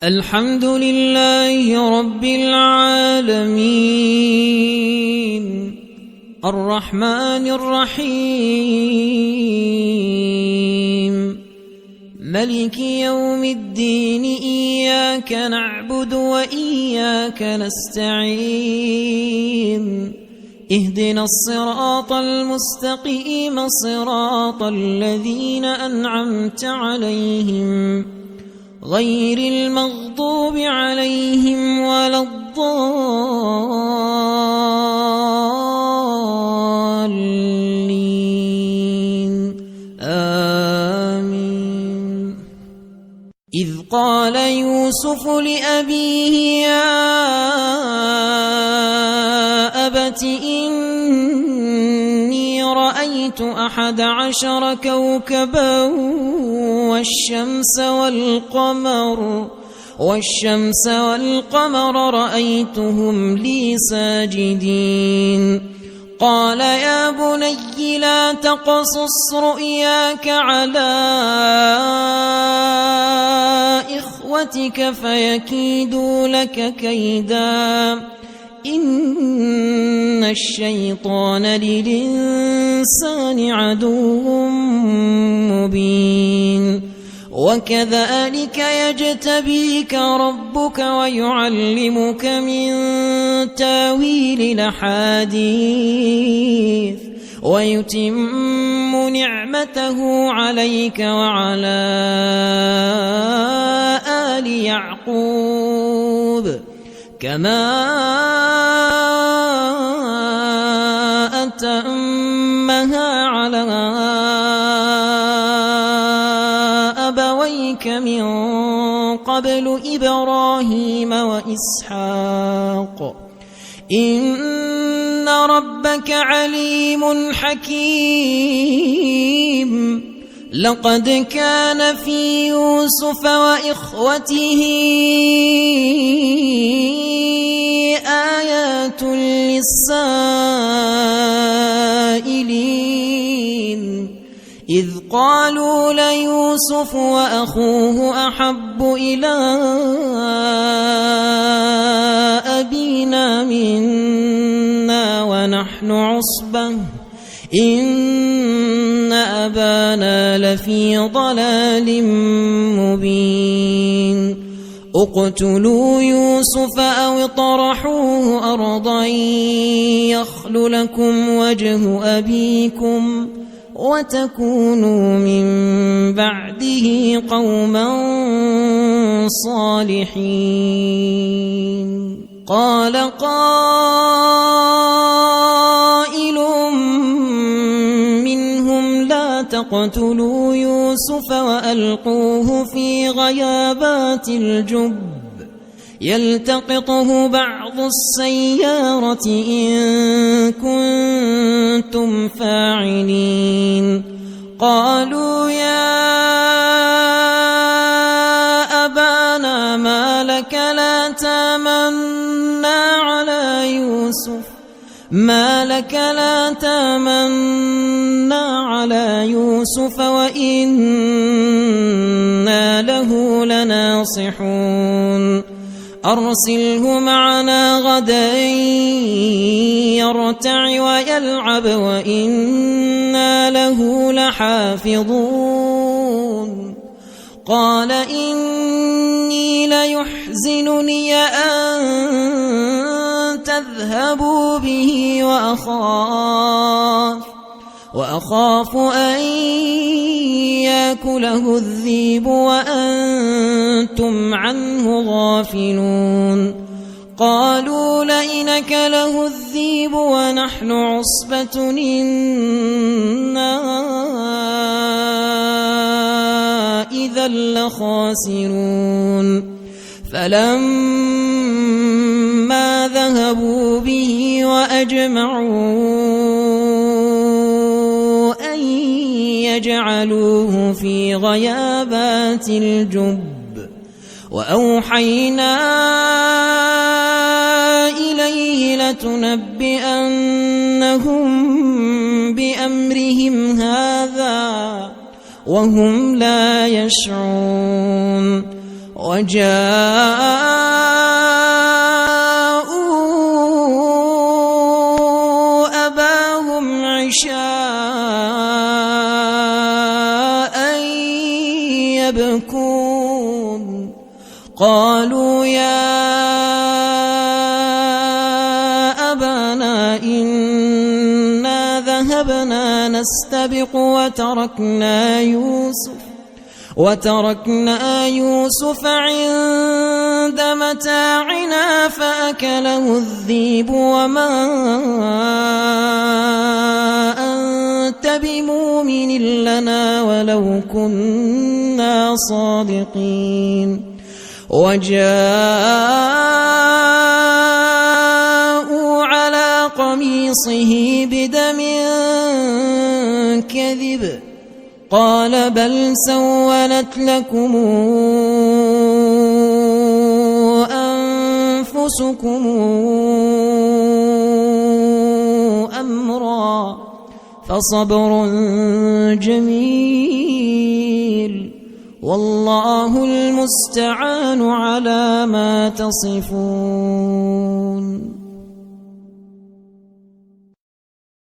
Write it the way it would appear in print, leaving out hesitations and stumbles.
الحمد لله رب العالمين الرحمن الرحيم ملك يوم الدين إياك نعبد وإياك نستعين اهدنا الصراط المستقيم صراط الذين أنعمت عليهم غير المغضوب عليهم ولا الضالين آمين. إذ قال يوسف لأبيه يا أبت إني رأيت 11 كوكبا والشمس والقمر رأيتهم لي ساجدين. قال يا بني لا تقصص رؤياك على إخوتك فيكيدوا لك كيدا إن الشيطان للإنسان عدو مبين. وكذلك يجتبيك ربك ويعلمك من تاويل الأحاديث ويتم نعمته عليك وعلى آل يعقوب كما أتمها على أبويك من قبل إبراهيم وإسحاق إن ربك عليم حكيم. لقد كان في يوسف وإخوته آيات للسائلين إذ قالوا ليوسف وأخوه أحب إلى أبينا منا ونحن عصبة إن أبانا لفي ضلال مبين. اقتلوا يوسف أو اطرحوه أرضا يخل لكم وجه أبيكم وتكونوا من بعده قوما صالحين. قال قائل منهم لا تقتلوا يوسف وألقوه في غيابات الجب يلتقطه بعض السيارة إن كنتم فاعلين. قالوا يا أبانا ما لك لا تامنا على يوسف وإنا له لناصحون. أرسله معنا غدا يرتع ويلعب وإنا له لحافظون. قال إني ليحزنني أن تذهبوا به وأخاف أن يأكله الذئب وأنتم عنه غافلون. قالوا لئن أكله الذئب ونحن عصبة إنا إذا لخاسرون. فلما ذهبوا به وأجمعوا أن يجعلوه في غيابات الجب وأوحينا إليه لتنبئنهم بأمرهم هذا وهم لا يشعرون. وجاءوا أباهم عشاء يبكون قالوا يا أبانا إنا ذهبنا نستبق وتركنا يوسف عند متاعنا فأكله الذئب وما أنت بمؤمن لنا ولو كنا صادقين وجاءوا على قميصه بدم كذب قال بل سولت لكم أنفسكم أمرا فصبر جميل والله المستعان على ما تصفون.